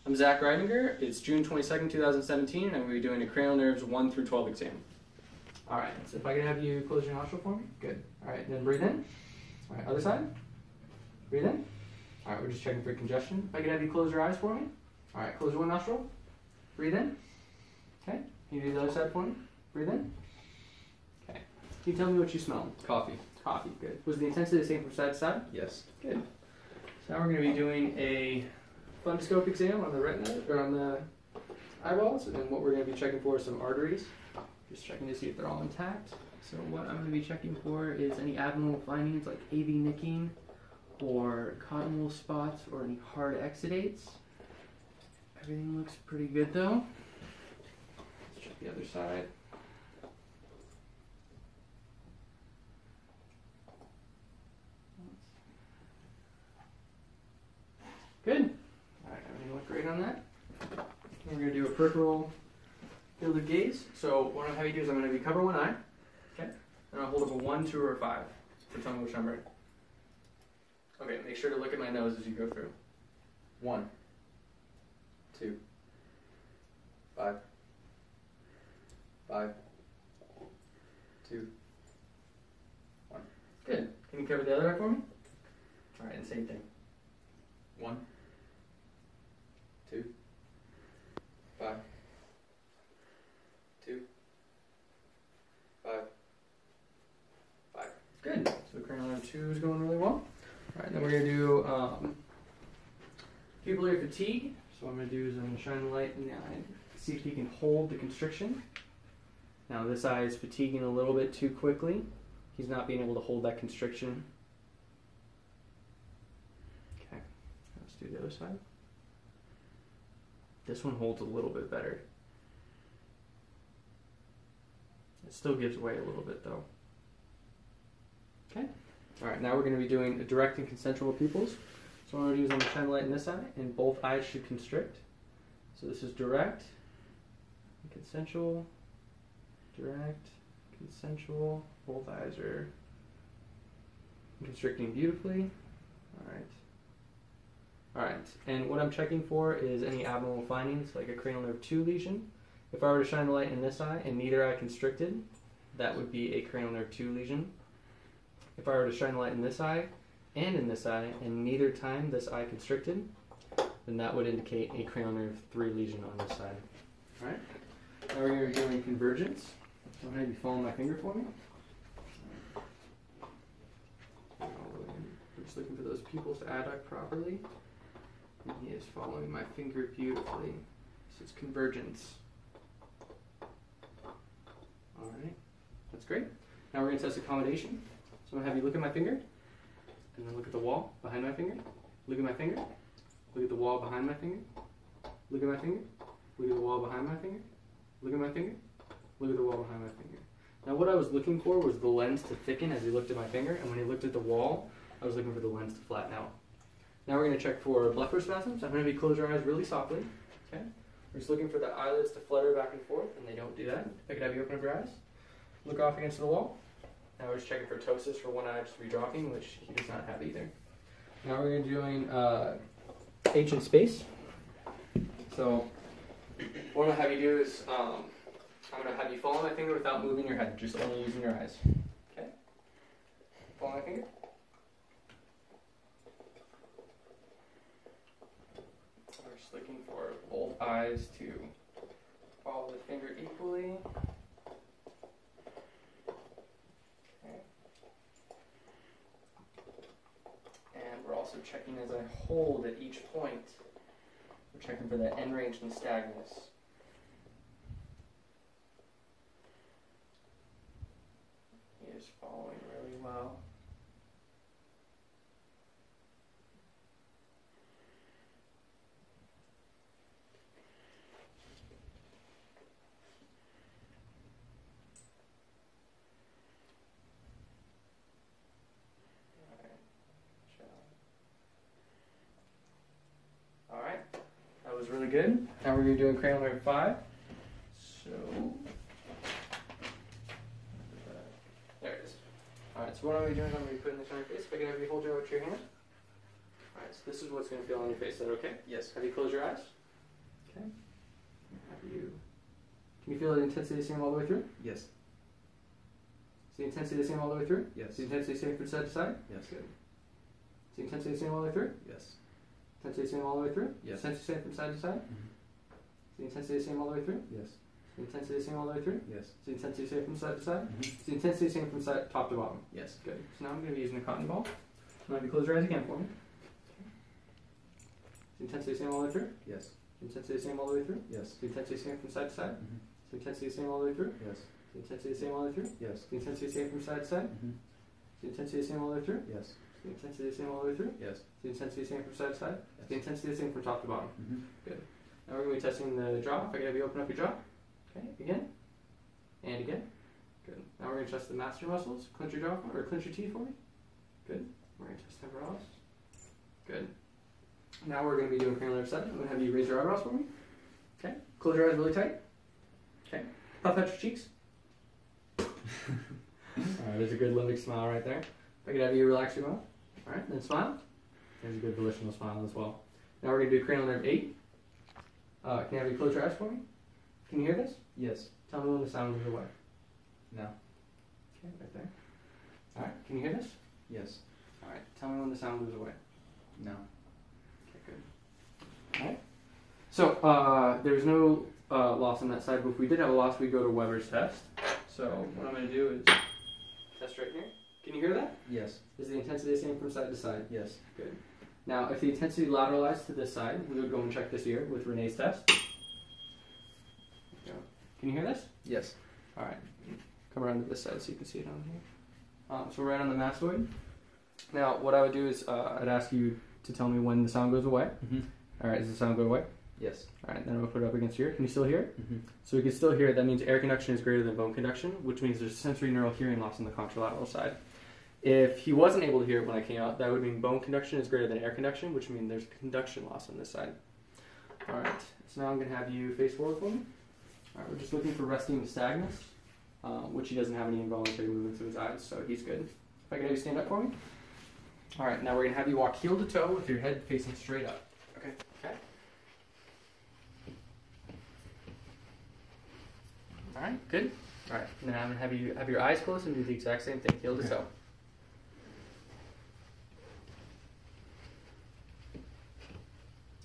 I'm Zach Reidinger. It's June 22nd, 2017, and I'm going to be doing a cranial nerves 1 through 12 exam. Alright, so if I can have you close your nostril for me. Good. Alright, then breathe in. Alright, other side. Breathe in. Alright, we're just checking for congestion. If I can have you close your eyes for me. Alright, close your one nostril. Breathe in. Okay. Can you do the other side for me? Breathe in. Okay. Can you tell me what you smell? Coffee. Coffee, good. Was the intensity the same from side to side? Yes. Good. So now we're going to be doing a fundoscope exam on the retina, or on the eyeballs, and what we're going to be checking for is some arteries. Just checking to see if they're all intact. So what I'm going to be checking for is any abnormal findings like AV nicking, or cotton wool spots, or any hard exudates. Everything looks pretty good though. Let's check the other side. Good. Alright, everything looked great on that. We're going to do a peripheral field of gaze. So what I'm having you do is I'm going to be cover one eye. Okay? And I'll hold up a 1, 2, or a 5. So tell me which number. Okay, make sure to look at my nose as you go through. 1, 2, 5, 5, 2, 1. Good. Can you cover the other eye for me? Alright, and same thing. 1, 2, 5, 2, 5, 5. Good. So cranial nerve 2 is going really well. Alright, then we're going to do pupillary fatigue. So what I'm going to do is I'm going to shine the light in the eye, see if he can hold the constriction. Now this eye is fatiguing a little bit too quickly. He's not being able to hold that constriction. Okay, let's do the other side. This one holds a little bit better. It still gives way a little bit though. Okay. Alright, now we're going to be doing direct and consensual pupils. So what I'm going to do is I'm going to shine the light in this eye, and both eyes should constrict. So this is direct, consensual, direct, consensual. Both eyes are constricting beautifully. Alright. Alright, and what I'm checking for is any abnormal findings, like a cranial nerve 2 lesion. If I were to shine the light in this eye and neither eye constricted, that would be a cranial nerve 2 lesion. If I were to shine the light in this eye and in this eye, and neither time this eye constricted, then that would indicate a cranial nerve 3 lesion on this side. Alright? Now we're going to be doing convergence. So I'm going to be following my finger for me. We're just looking for those pupils to adduct properly. And he is following my finger beautifully. So it's convergence. Alright, that's great. Now we're going to test accommodation. So I'm going to have you look at my finger, and then look at the wall behind my finger. Look at my finger. Look at the wall behind my finger. Look at my finger. Look at the wall behind my finger. Look at my finger. Look at the wall behind my finger. Now what I was looking for was the lens to thicken as he looked at my finger, and when he looked at the wall, I was looking for the lens to flatten out. Now we're going to check for blepharospasms. I'm going to have you close your eyes really softly. Okay? We're just looking for the eyelids to flutter back and forth, and they don't do that. If I could have you open up your eyes. Look off against the wall. Now we're just checking for ptosis for one eye just redropping, which he does not have either. Now we're going to be doing H in space. So what I'm going to have you do is I'm going to have you follow my finger without moving your head, just only using your eyes. Okay? Follow my finger. We're just looking for both eyes to follow the finger equally. Also checking as I hold at each point. We're checking for that end range nystagmus. He is following really well. Was really good. Now we're going to be doing cranial nerve 5. So, there it is. Alright, so what I'm going to be doing is I'm going to be putting this on your face. If I can have you hold your hand. Alright, so this is what's going to feel on your face. Is that okay? Yes. Have you closed your eyes? Okay. Can you feel the intensity the same all the way through? Yes. Is the intensity the same all the way through? Yes. Is the intensity the same from side to side? Yes. Good. Is the intensity the same all the way through? Yes. Intensity the same all the way through? Yes. Intensity the same from side to side? Is the intensity the same all the way through? Yes. Is the intensity the same all the way through? Yes. Is the intensity the same from side to side? Is the intensity the same from side, top to bottom? Yes. Good. So now I'm going to be using a cotton ball. So have you close your eyes again for me. Is the intensity the same all the way through? Yes. Is the intensity the same all the way through? Yes. Is the intensity the same from side to side? Mhm. Is the intensity the same all the way through? Yes. Is the intensity the same all the way through? Yes. Is the intensity the same from side to side? Mhm. Is the intensity the same all the way through? Yes. Is the intensity the same all the way through? Yes. Is the intensity the same from side to side? Is the Yes. intensity the same from top to bottom? Mhm. Good. Now we're going to be testing the jaw. If I can have you open up your jaw. Okay, again. And again. Good. Now we're going to test the master muscles. Clench your jaw or clench your teeth for me. Good. We're going to test eyebrows. Good. Now we're going to be doing cranial nerve 7. I'm going to have you raise your eyebrows for me. Okay. Close your eyes really tight. Okay. Puff out your cheeks. Alright, there's a good limbic smile right there. If I could have you relax your mouth. Alright, then smile. There's a good volitional smile as well. Now we're going to do cranial nerve 8. Can I have you close your eyes for me? Can you hear this? Yes. Tell me when the sound goes away. No. Okay, right there. Alright, can you hear this? Yes. Alright, tell me when the sound goes away. No. Okay, good. Alright. So, there's no loss on that side, but if we did have a loss, we go to Weber's test. So, what I'm going to do is test right here. Can you hear that? Yes. Is the intensity the same from side to side? Yes. Good. Now, if the intensity lateralized to this side, we would go and check this ear with Renee's test. There you go. Can you hear this? Yes. Alright. Come around to this side so you can see it on here. So we're right on the mastoid. Now, what I would do is I'd ask you to tell me when the sound goes away. Mhm. Alright, does the sound go away? Yes. Alright, then I'm going to put it up against your ear. Can you still hear it? Mhm. So we can still hear it. That means air conduction is greater than bone conduction, which means there's sensory neural hearing loss on the contralateral side. If he wasn't able to hear it when I came out, that would mean bone conduction is greater than air conduction, which means there's conduction loss on this side. Alright, so now I'm going to have you face forward for me. Alright, we're just looking for resting nystagmus, which he doesn't have any involuntary movements of his eyes, so he's good. If I can have you stand up for me. Alright, now we're going to have you walk heel to toe with your head facing straight up. Okay. Okay. Alright, good. Alright, now I'm going to have you have your eyes closed and do the exact same thing, heel to toe.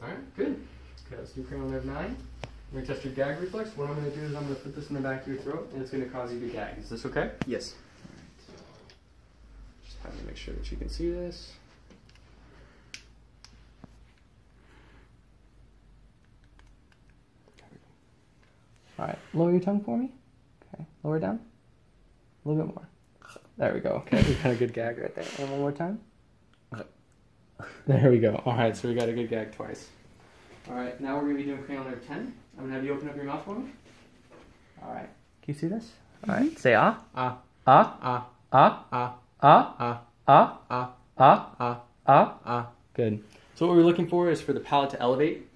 Alright, good. Okay, let's do cranial nerve 9. We're going to test your gag reflex. What I'm going to do is I'm going to put this in the back of your throat, and it's going to cause you to gag. Is this okay? Yes. Just having to make sure that you can see this. Alright, lower your tongue for me. Okay, lower it down. A little bit more. There we go. Okay, we got a good gag right there. And one more time. There we go. Alright, so we got a good gag twice. Alright, now we're going to be doing cranial nerve 10. I'm going to have you open up your mouth for me. Alright. Can you see this? Alright, say ah. Ah. Ah. Ah. Ah. Ah. Ah. Ah. Ah. Ah. Ah. Ah. Ah. Ah. Good. So what we're looking for is for the palate to elevate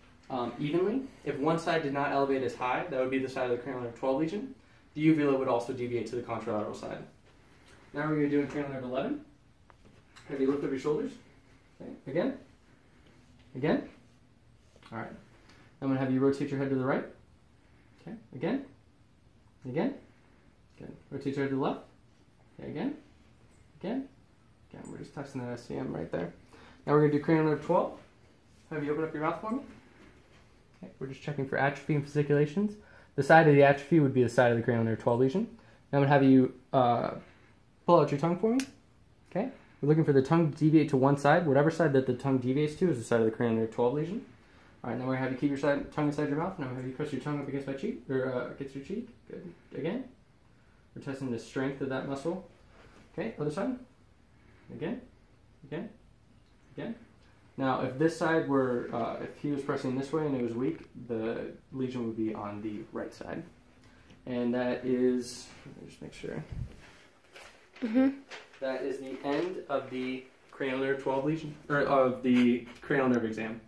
evenly. If one side did not elevate as high, that would be the side of the cranial nerve 12 lesion. The uvula would also deviate to the contralateral side. Now we're going to do cranial nerve 11. Have you lift up your shoulders? Okay. Again. Again. All right. I'm going to have you rotate your head to the right. Okay. Again. Again. Good. Rotate your head to the left. Okay. Again. Again. Again. We're just testing that SCM right there. Now we're going to do cranial nerve 12. Have you open up your mouth for me? Okay. We're just checking for atrophy and fasciculations. The side of the atrophy would be the side of the cranial nerve 12 lesion. Now I'm going to have you pull out your tongue for me. Okay. We're looking for the tongue to deviate to one side. Whatever side that the tongue deviates to is the side of the cranial nerve 12 lesion. All right, now we're going to have you keep your tongue inside your mouth, and I'm going to have you press your tongue up against my cheek, or against your cheek. Good. Again. We're testing the strength of that muscle. Okay, other side. Again. Again. Again. Now, if this side were, if he was pressing this way and it was weak, the lesion would be on the right side. And that is, let me just make sure. That is the end of the cranial nerve 12 lesion, or of the cranial nerve exam.